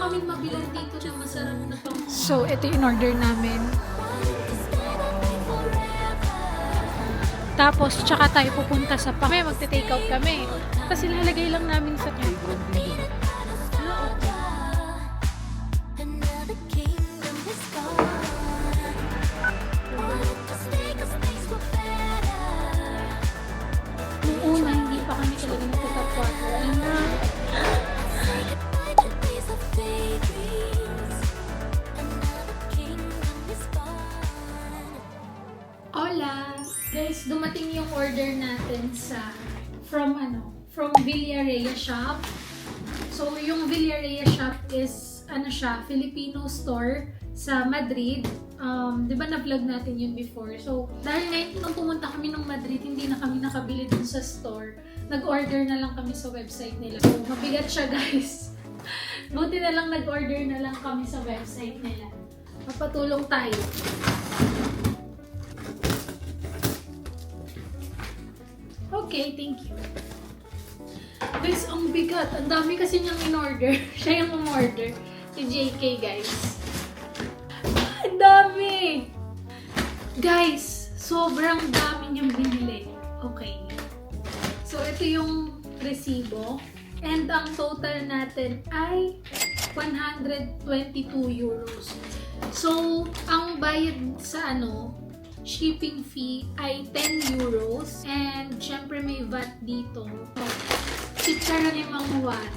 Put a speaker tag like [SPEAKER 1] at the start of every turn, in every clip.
[SPEAKER 1] kaming mabilan dito na masarap na pang... So, ito yung order namin. Tapos, tsaka tayo pupunta sa pa. May magte-take out kami. Kasi lalagay lang namin sa tent. Nung una, hindi pa kami talaga nagtatap water. Ayun na. Hola! Guys, dumating yung order natin from Villarreal Shop. So, yung Villarreal Shop is Filipino store sa Madrid. Di ba na-vlog natin yun before? So, dahil ngayon nung pumunta kami ng Madrid, hindi na kami nakabili dun sa store. Nag-order na lang kami sa website nila. So, mabigat siya guys. Buti na lang nag-order na lang kami sa website nila. Mapatulong tayo. Okay, thank you. Guys, ang bigat. Ang dami kasi niyang in-order. Siya yung umorder. Si JK, guys. Ang dami! Guys, sobrang dami niyang binili. Okay. So, ito yung resibo. And ang total natin ay 122 euros. So, ang bayad sa shipping fee ay 10 euros. And, syempre may VAT dito. Chicharon limang Juan.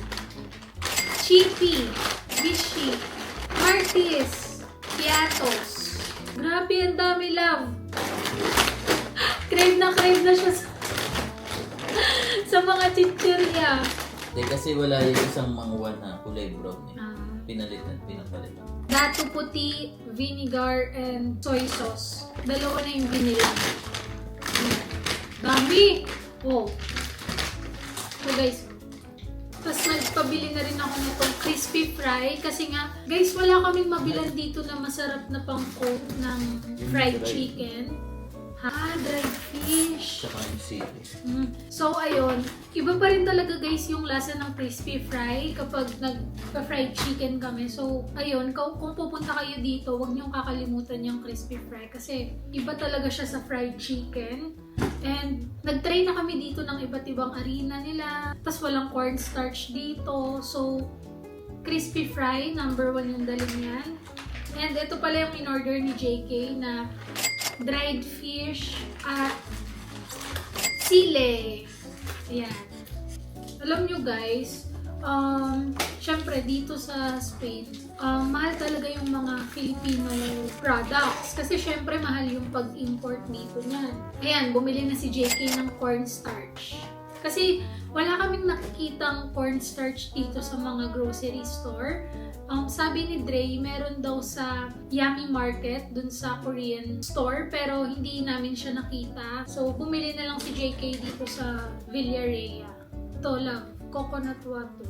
[SPEAKER 1] Chippy. Vichy. Martis. Piatos. Grabe, ang dami, love. Crave na siya sa mga chichirya.
[SPEAKER 2] Kasi wala yung isang mangwan na kulay brown eh. Pinapalitan.
[SPEAKER 1] Dato puti, vinegar, and soy sauce. Dalawa na yung binili. Dami! Oh. So guys, tapos nagpabili na rin ako nitong crispy fry kasi nga, guys, wala kaming mabilan dito na masarap na pang-coat ng fried chicken. Dried fish.
[SPEAKER 2] Tsaka yung sili.
[SPEAKER 1] So, ayun. Iba pa rin talaga guys yung lasa ng crispy fry kapag nagpa-fried chicken kami. So, ayun. Kung pupunta kayo dito, huwag niyong kakalimutan yung crispy fry kasi iba talaga siya sa fried chicken. And, nag-try na kami dito ng iba't ibang harina nila. Tapos, walang cornstarch dito. So, crispy fry, number 1 yung daling yan. And, ito pala yung in-order ni JK na dried fish at sile. Ayan. Alam nyo guys, syempre dito sa Spain, mahal talaga yung mga Filipino products. Kasi syempre mahal yung pag-import dito niyan. Ayan, bumili na si JK ng cornstarch. Kasi wala kaming nakikitang cornstarch dito sa mga grocery store. Sabi ni Dre, meron daw sa Yummy Market, dun sa Korean store, pero hindi namin siya nakita. So, bumili na lang si JK dito sa Villarreal. Ito lang, coconut water.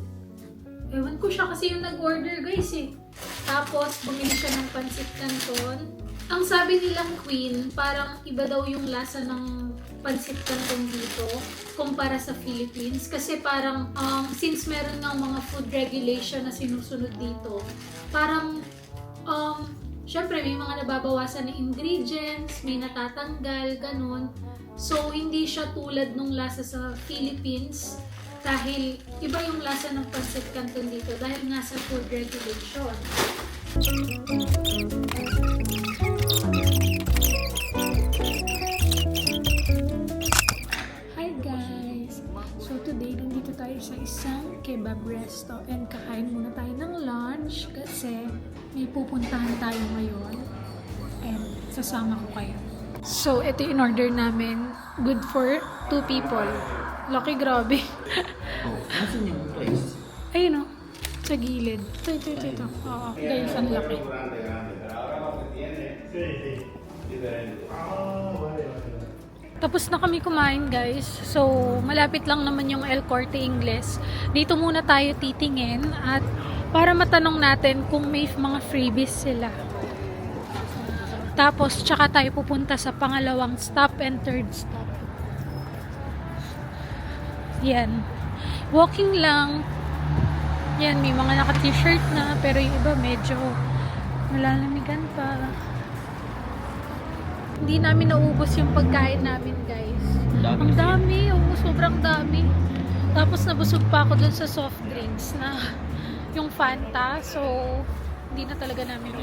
[SPEAKER 1] Ewan ko siya kasi yung nag-order guys eh. Tapos, bumili siya ng pancit canton. Ang sabi nilang Queen, parang iba daw yung lasa ng pancit canton dito kumpara sa Philippines kasi parang since meron ng mga food regulation na sinusunod dito, parang syempre may mga nababawasan na ingredients, may natatanggal, ganun. So hindi siya tulad nung lasa sa Philippines dahil iba yung lasa ng pancit canton dito dahil nga sa food regulation. Sa isang kebab resto and kakain muna tayo ng lunch kasi may pupuntahan tayo ngayon and sasama ko kayo. So, ito yung order namin. Good for 2 people. Laki, grabe.
[SPEAKER 2] Nasaan yung price?
[SPEAKER 1] Ayun o. Sa gilid. Ito. Oo, guys, ang laki. Tapos na kami kumain guys. So, malapit lang naman yung El Corte Inglés. Dito muna tayo titingin at para matanong natin kung may mga freebies sila. Tapos, tsaka tayo pupunta sa pangalawang stop and third stop. Yan. Walking lang Yan, may mga naka-t-shirt na, pero yung iba medyo malalamigan pa. Hindi namin naubos yung pagkain namin, guys. Ang dami, sobrang dami. Tapos nabusog pa ako dun sa soft drinks na yung Fanta. So, hindi na talaga namin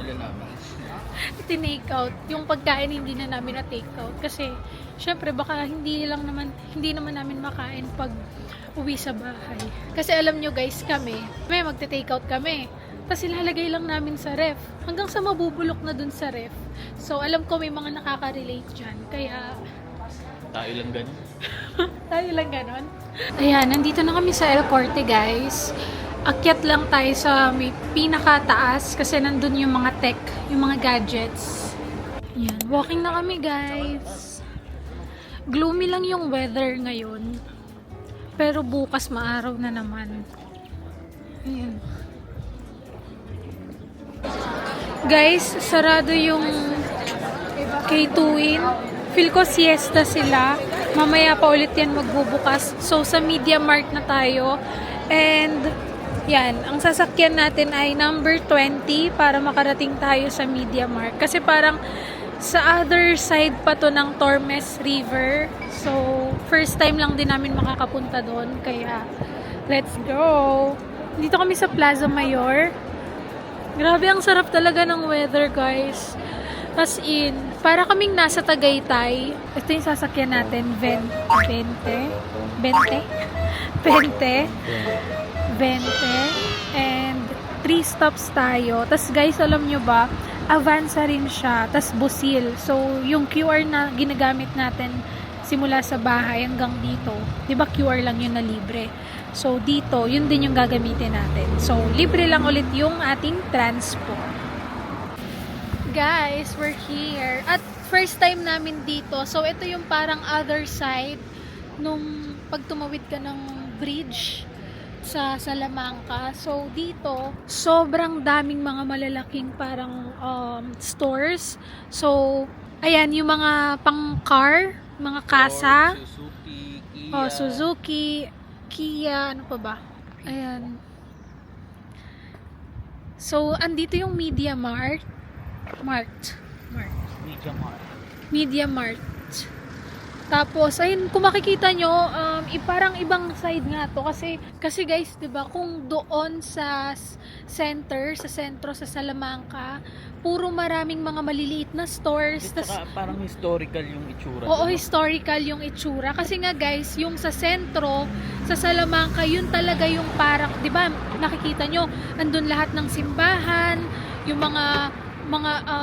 [SPEAKER 1] tinake out. Yung pagkain hindi na namin na-take out. Kasi, syempre, baka hindi naman namin makain pag uwi sa bahay. Kasi alam nyo guys, kami, may magte-take out kami. Tapos ilalagay lang namin sa ref. Hanggang sa mabubulok na dun sa ref. So, alam ko may mga nakaka-relate dyan. Kaya,
[SPEAKER 2] Tayo lang ganun.
[SPEAKER 1] tayo lang ganon. Ayan, nandito na kami sa El Corte, guys. Akyat lang tayo sa may pinakataas kasi nandun yung mga tech, yung mga gadgets. Ayan, walking na kami, guys. Gloomy lang yung weather ngayon. Pero bukas maaraw na naman. Ayan. Guys, sarado yung K2-in. Feel ko siesta sila. Mamaya pa ulit yan magbubukas. So, sa Media Mart na tayo. And, yan. Ang sasakyan natin ay number 20 para makarating tayo sa Media Mart. Kasi parang sa other side pa to ng Tormes River. So, first time lang din namin makakapunta doon. Kaya, let's go! Dito kami sa Plaza Mayor. Grabe, ang sarap talaga ng weather, guys. As in, para kaming nasa Tagaytay. Ito yung sasakyan natin, 20. And 3 stops tayo. Tas guys, alam nyo ba, Avanza rin siya. Tas Busil. So, yung QR na ginagamit natin simula sa bahay hanggang dito. Diba QR lang yun na libre? So, dito, yun din yung gagamitin natin. So, libre lang ulit yung ating transport. Guys, we're here. At first time namin dito. So, ito yung parang other side nung pag tumawid ka ng bridge sa Salamanca. So, dito, sobrang daming mga malalaking parang stores. So, ayan, yung mga pang-car, mga kasa.
[SPEAKER 2] Suzuki, Kia.
[SPEAKER 1] Oh, Suzuki, Kia, ano pa ba? Ayan. So, andito yung Media Mart. Media Mart. Tapos, ayun, kung makikita nyo, parang ibang side nga to. Kasi guys, diba, kung doon sa sentro sa Salamanca, puro maraming mga maliliit na stores.
[SPEAKER 2] Saka parang historical yung itsura.
[SPEAKER 1] Oo, historical yung itsura. Kasi nga guys, yung sa sentro, sa Salamanca, yun talaga yung parang, diba, nakikita nyo, andun lahat ng simbahan, yung mga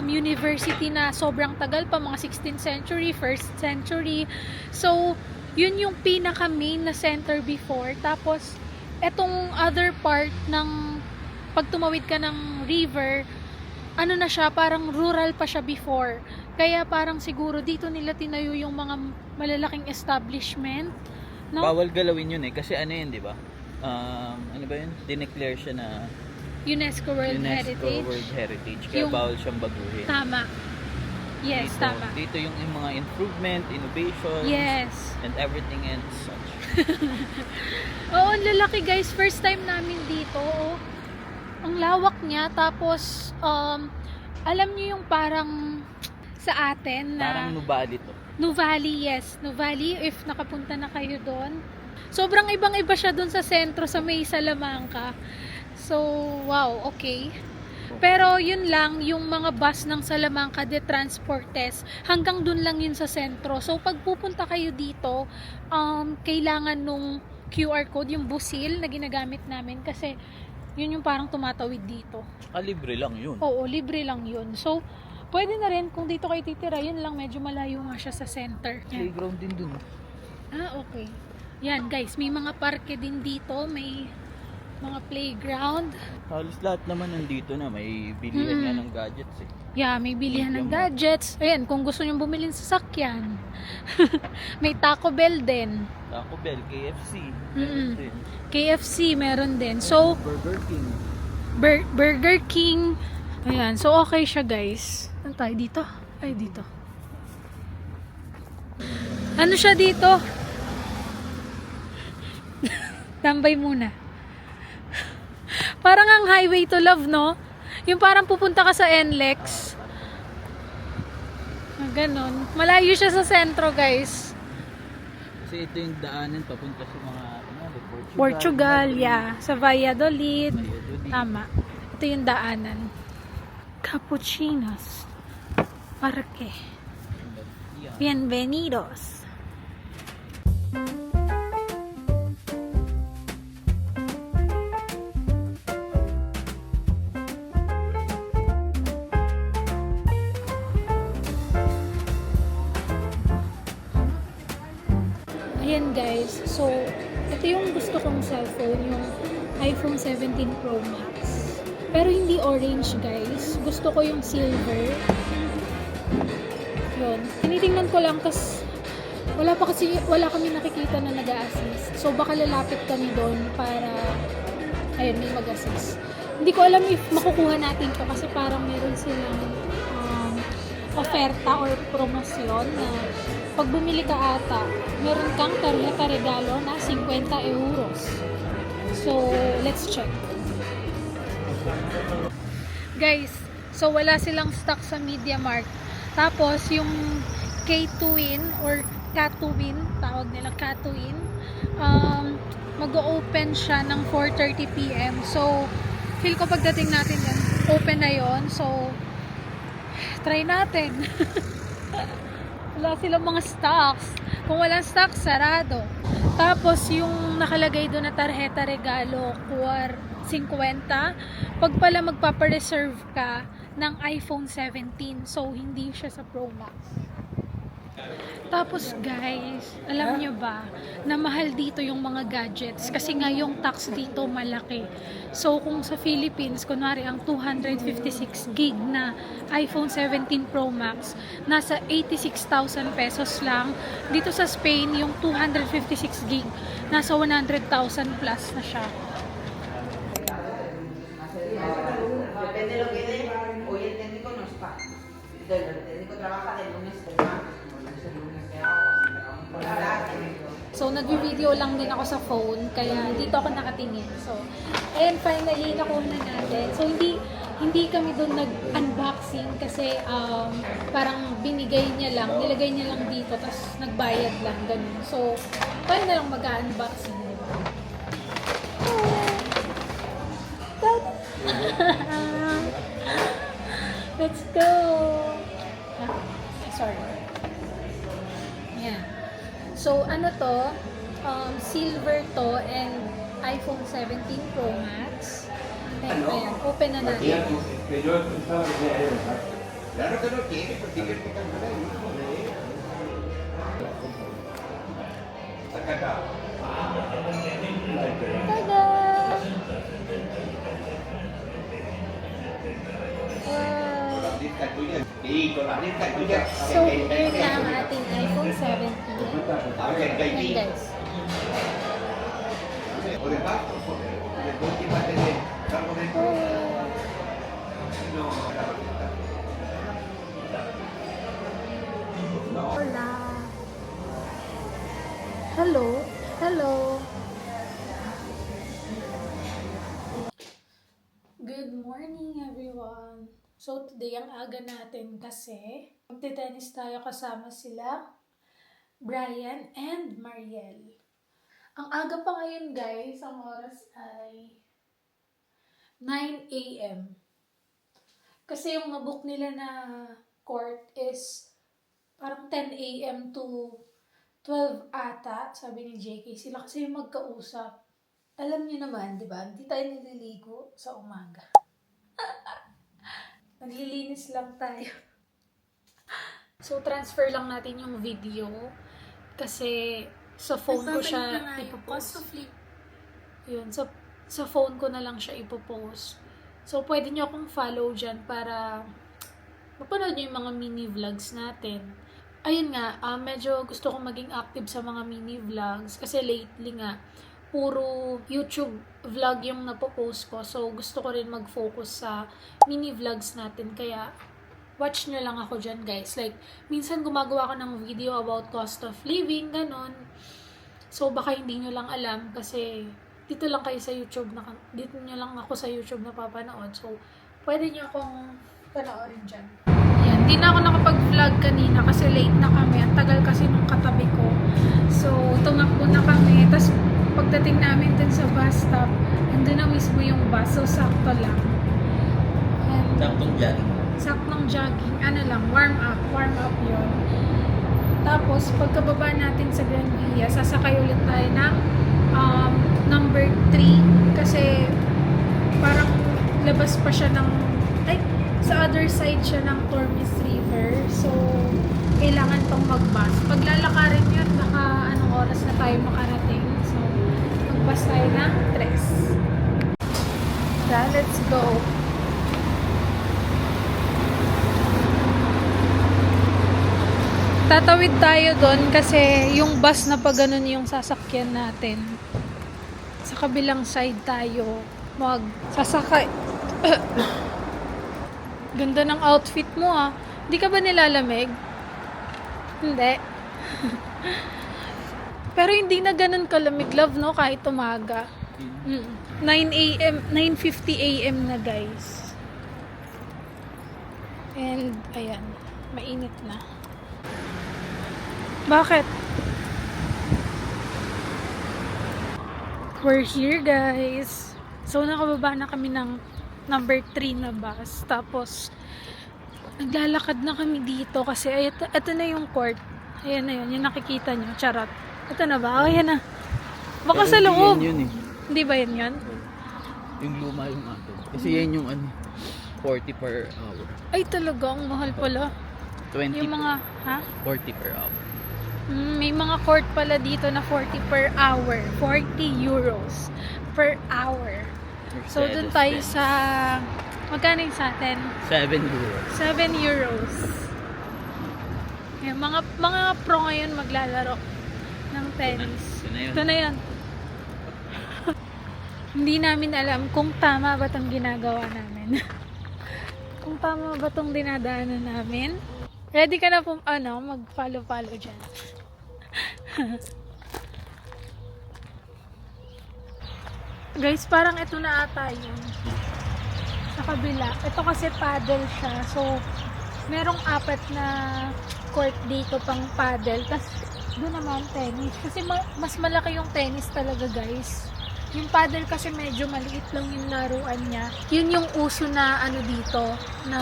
[SPEAKER 1] university na sobrang tagal pa, mga 16th century, 1st century. So, yun yung pinaka main na center before. Tapos, etong other part ng pag tumawid ka ng river, ano na siya, parang rural pa siya before. Kaya parang siguro dito nila tinayo yung mga malalaking establishment. No?
[SPEAKER 2] Bawal galawin yun eh. Kasi ano yun, di ba? Ano ba yun? Dineclare siya na
[SPEAKER 1] UNESCO World Heritage.
[SPEAKER 2] World Heritage. Kaya bawal siyang baguhin.
[SPEAKER 1] Tama. Yes,
[SPEAKER 2] dito,
[SPEAKER 1] tama.
[SPEAKER 2] Dito yung mga improvement, innovations,
[SPEAKER 1] yes,
[SPEAKER 2] and everything and such.
[SPEAKER 1] Oo, ang lalaki guys. First time namin dito. Oh. Ang lawak niya. Tapos, alam niyo yung parang sa atin na...
[SPEAKER 2] Parang Nuvali to.
[SPEAKER 1] Nuvali, yes. Nuvali, if nakapunta na kayo doon. Sobrang ibang-iba siya doon sa sentro, sa may Salamanca. So, wow, okay. Pero yun lang, yung mga bus ng Salamanca de Transportes, hanggang dun lang yun sa sentro. So, pag pupunta kayo dito, kailangan nung QR code, yung busil na ginagamit namin, kasi yun yung parang tumatawid dito.
[SPEAKER 2] Libre lang yun.
[SPEAKER 1] Oo, libre lang yun. So, pwede na rin, kung dito kayo titira, yun lang, medyo malayo nga siya sa center. Yan.
[SPEAKER 2] Playground din dun.
[SPEAKER 1] Okay. Yan, guys, may mga parke din dito, may mga playground.
[SPEAKER 2] Halos lahat naman nandito na. May bilihan nga ng gadgets eh.
[SPEAKER 1] Yeah, may bilihan ng gadgets. Ayan, kung gusto nyo bumili ng sasakyan. May Taco Bell din.
[SPEAKER 2] Taco Bell, KFC.
[SPEAKER 1] Din. KFC meron din. So,
[SPEAKER 2] Burger King.
[SPEAKER 1] Burger King. Ayan, so okay siya guys. Ano tayo dito? Ay, dito. Ano siya dito? Tambay muna. Parang ang highway to love, no? Yung parang pupunta ka sa NLEX. Ganon. Malayo siya sa sentro, guys.
[SPEAKER 2] Kasi ito yung daanan papunta sa mga
[SPEAKER 1] Portugal, yeah. Sa Valladolid. Tama. Ito yung daanan. Cappuccinos. Parque. Bienvenidos. Ayan guys, so ito yung gusto kong cellphone, yung iPhone 17 Pro Max. Pero hindi orange guys, gusto ko yung silver. Yun, tinitingnan ko lang kasi wala kami nakikita na nag-a-assist. So baka lalapit kami doon para ayun, may mag-assist. Hindi ko alam if makukuha natin to kasi parang meron silang oferta or promosyon na pag bumili ka ata, meron kang tarjeta regalo na 50 euros. So, let's check. Guys, so wala silang stock sa MediaMarkt. Tapos, yung K2win or Katuwin, tawag nila Katuwin, mag-open siya ng 4:30 PM. So, feel ko pagdating natin yan, open na yon. So, try natin. Wala silang mga stocks. Kung walang stocks, sarado. Tapos, yung nakalagay doon na tarjeta regalo, 50. Pag pala magpapareserve ka ng iPhone 17. So, hindi siya sa Pro Max. Tapos guys, alam nyo ba na mahal dito yung mga gadgets kasi nga yung tax dito malaki. So kung sa Philippines, kunwari ang 256 gig na iPhone 17 Pro Max, nasa 86,000 pesos lang. Dito sa Spain, yung 256 gig, nasa 100,000 plus na siya.
[SPEAKER 3] Depende lo que dé, hoy el técnico no está. El técnico trabaja de lunes a martes, como lunes a lunes que hago,
[SPEAKER 1] So, nag-video lang din ako sa phone, kaya dito ako nakatingin. So, and finally, nakuha na natin. So, hindi kami doon nag-unboxing kasi parang binigay niya lang, nilagay niya lang dito, tapos nagbayad lang, ganun. So, paano na lang mag-unboxing? Let's go! Sorry. Yeah. So, ano to? Silver to and iPhone 17 Pro Max. And, ayan, open na natin.
[SPEAKER 3] Claro que no tiene, porque tiene que cambiar ahí.
[SPEAKER 1] Tada! Wow! So, here na ang ating iPhone 17. Ayan guys. Hola! Hello! Hello! Good morning everyone! So today ang aga natin kasi magte-tennis tayo kasama sila Brian and Mariel. Ang aga pa ngayon guys, ang oras ay 9 AM. Kasi yung nabook nila na court is parang 10 AM to 12 ata, sabi ni JK. Sila kasi yung magkausap. Alam niyo naman, di ba? Hindi tayo nililigo sa umaga. Naglilinis lang tayo. So, transfer lang natin yung video. Kasi, sa phone ko siya ipopost. Yun, sa phone ko na lang siya ipopost. So, pwede nyo akong follow dyan para mapanood nyo yung mga mini vlogs natin. Ayun nga, medyo gusto kong maging active sa mga mini vlogs. Kasi lately nga, puro YouTube vlog yung napopost ko. So, gusto ko rin mag-focus sa mini vlogs natin. Kaya, watch nyo lang ako dyan, guys. Like, minsan gumagawa ko ng video about cost of living, ganon. So, baka hindi nyo lang alam kasi dito lang kayo sa YouTube, dito nyo lang ako sa YouTube napapanood. So, pwede nyo akong panoorin dyan. Yan, di na ako nakapag-vlog kanina kasi late na kami. Ang tagal kasi nung katabi ko. So, tumakbo na kami. Tapos, pagdating namin dun sa bus stop, nandun na mismo yung bus. So, sakto lang. And,
[SPEAKER 2] Saktong jogging.
[SPEAKER 1] saktong jogging. Ano lang, warm up yun. Tapos, pagkababa natin sa Grand Via, sasakay ulit tayo ng number 3 kasi parang labas pa siya ng sa other side siya ng Tormes River. So, kailangan pang mag-bus. Paglalakarin yun, baka anong oras na tayo makarating. So, mag-bus tayo ng 3. Let's go! Tatawid tayo doon kasi yung bus na pa ganun yung sasakyan natin. Sa kabilang side tayo sasakay. Ganda ng outfit mo ah. Hindi ka ba nilalamig? Hindi. Pero hindi na ganun kalamig, love, no? Kahit umaga. 9 a.m., 9:50 a.m. na, guys. And, ayan. Mainit na. Bakit? We're here, guys. So, nakababa na kami ng number 3 na bus. Tapos, naglalakad na kami dito kasi ito na yung court. Ayan na yun. Yung nakikita nyo. Charot. Ito na ba? Oh, ayan na. Baka sa loob.
[SPEAKER 2] Yun,
[SPEAKER 1] Hindi ba yan yun?
[SPEAKER 2] yung luma yung ato. Kasi yan yung 40 per hour.
[SPEAKER 1] Ay, talaga. Ang mahal pala.
[SPEAKER 2] 20
[SPEAKER 1] Yung mga, ha?
[SPEAKER 2] 40 per hour.
[SPEAKER 1] May mga court pala dito na 40 per hour. 40 euros per hour. So, dun tayo sa... Magkano yung sa atin?
[SPEAKER 2] 7 euros.
[SPEAKER 1] 7 euros. Yung mga pro ngayon maglalaro ng tennis. Ito na yan. Hindi namin alam kung tama ba itong ginagawa namin. Kung tama ba itong dinadaanan namin. Ready ka na po, mag-follow dyan. Guys, parang ito na ata yun. Sa kabila. Ito kasi paddle siya. So, merong 4 na court dito pang paddle. Tapos, doon naman tennis. Kasi mas malaki yung tennis talaga, guys. Yung paddle kasi medyo maliit lang yung laruan niya. Yun yung uso na dito, na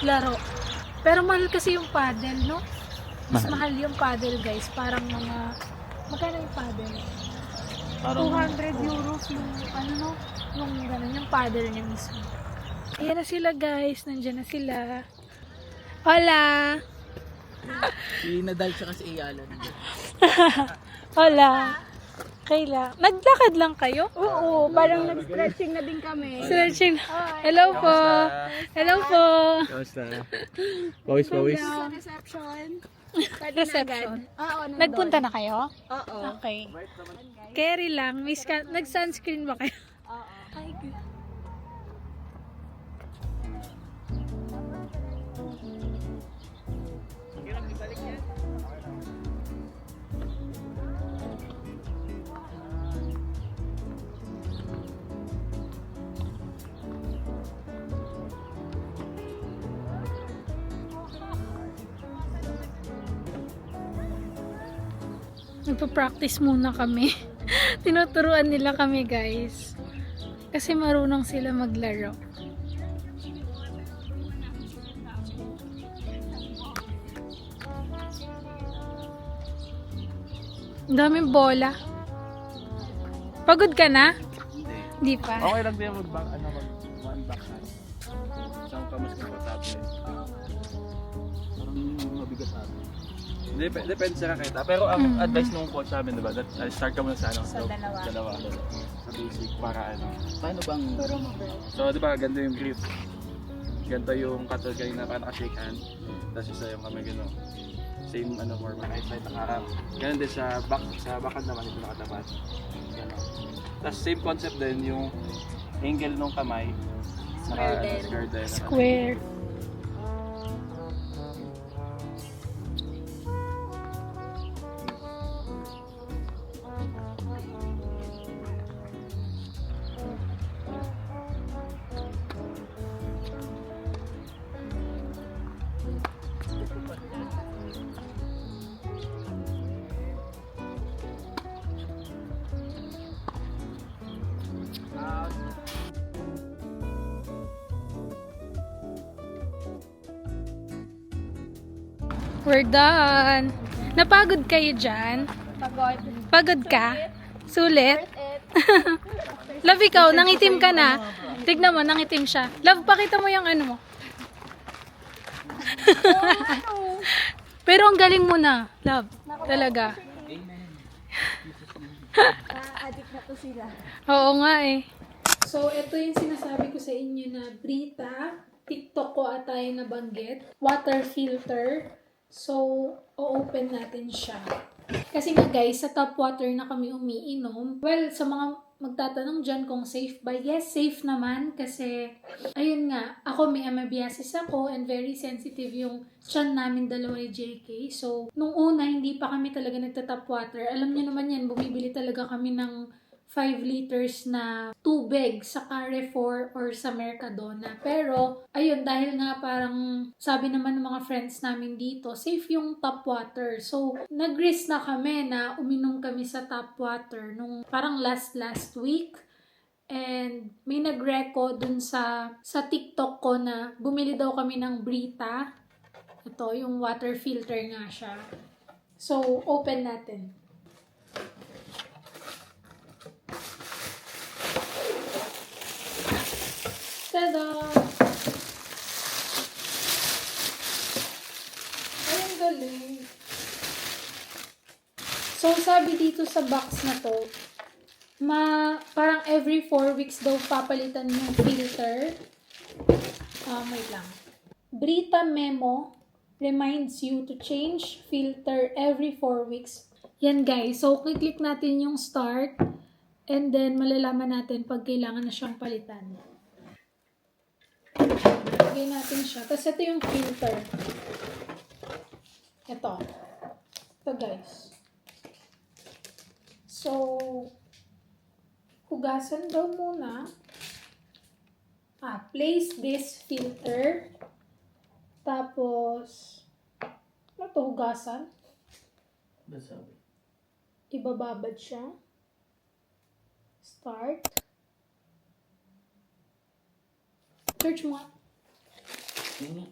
[SPEAKER 1] laro. Pero mahal kasi yung paddle, no? Mas mahal yung paddle, guys. Parang magkano yung paddle? 200 euros yung yung gano'n, yung paddle niya mismo. Ayan na sila, guys. Nandiyan na sila. Hola!
[SPEAKER 2] Si Nadal siya kasi iyalan.
[SPEAKER 1] Hola! Kayla. Naglakad lang kayo?
[SPEAKER 4] Oo, parang nag-stretching na din kami.
[SPEAKER 1] Stretching. Hello po! Hello po!
[SPEAKER 2] Kamusta? Pawis.
[SPEAKER 4] Sa reception.
[SPEAKER 1] Reception.
[SPEAKER 4] Oo,
[SPEAKER 1] Nagpunta na kayo?
[SPEAKER 4] Oo.
[SPEAKER 1] Okay. Carry lang. Nag-sunscreen ba kayo?
[SPEAKER 4] Oo.
[SPEAKER 1] Ay, good. Nagpa-practice muna kami. Tinuturuan nila kami, guys. Kasi marunong sila maglaro. Ang daming bola. Pagod ka na? Hindi pa.
[SPEAKER 5] Okay lang din mag one back na. Isang kamas komportable.
[SPEAKER 2] Parang mabigat sa atin.
[SPEAKER 5] Depende sa kakita. Pero ang advice nung coach namin, diba? Start ka muna sa dalawa. Sa basic para
[SPEAKER 2] Paano bang...
[SPEAKER 5] So, diba, ganito yung grip. Ganito yung katulad kanina para naka-shake hand. Tapos isa yung kamay gano'n. Same format, right side ng harap. Ganun din sa backhand naman, ito nakatapat. Ganun. Tapos same concept din yung angle ng kamay. Square din.
[SPEAKER 1] Square. We're done. Napagod kayo dyan?
[SPEAKER 4] Pagod.
[SPEAKER 1] Pagod ka? Sulit?
[SPEAKER 4] It.
[SPEAKER 1] Love, ikaw, nangitim ka na. Tignan mo, nangitim siya. Love, pakita mo yung ano mo. Pero ang galing mo na, Love. Talaga.
[SPEAKER 4] Addict na to sila.
[SPEAKER 1] Oo nga eh. So, ito yung sinasabi ko sa inyo na Brita. TikTok ko at tayo nabanggit. Water filter. So, o-open natin siya. Kasi nga guys, sa tap water na kami umiinom. Well, sa mga magtatanong dyan kung safe ba? Yes, safe naman. Kasi, ayun nga, ako may amebiasis ako and very sensitive yung tiyan namin dalawa ni JK. So, nung una, hindi pa kami talaga nagtatap water. Alam niyo naman yan, bumibili talaga kami ng 5 liters na tubig sa Carrefour or sa Mercadona. Pero, ayun, dahil nga parang sabi naman ng mga friends namin dito, safe yung tap water. So, nag-risk na kami na uminom kami sa tap water nung parang last week. And may nag-reco dun sa TikTok ko na bumili daw kami ng Brita. Ito, yung water filter nga siya. So, open natin. Tada! Ay, ang galing. So, sabi dito sa box na to, parang every 4 weeks daw papalitan yung filter. Wait lang. Brita Memo reminds you to change filter every 4 weeks. Yan guys. So, click natin yung start and then malalaman natin pag kailangan na siyang palitan. Lagay natin siya. Tapos ito yung filter. Ito. Ito guys. So, hugasan daw muna. Place this filter. Tapos, ano ito hugasan?
[SPEAKER 2] Basabi.
[SPEAKER 1] Ibababad siya. Start. Search mo.
[SPEAKER 2] Ini.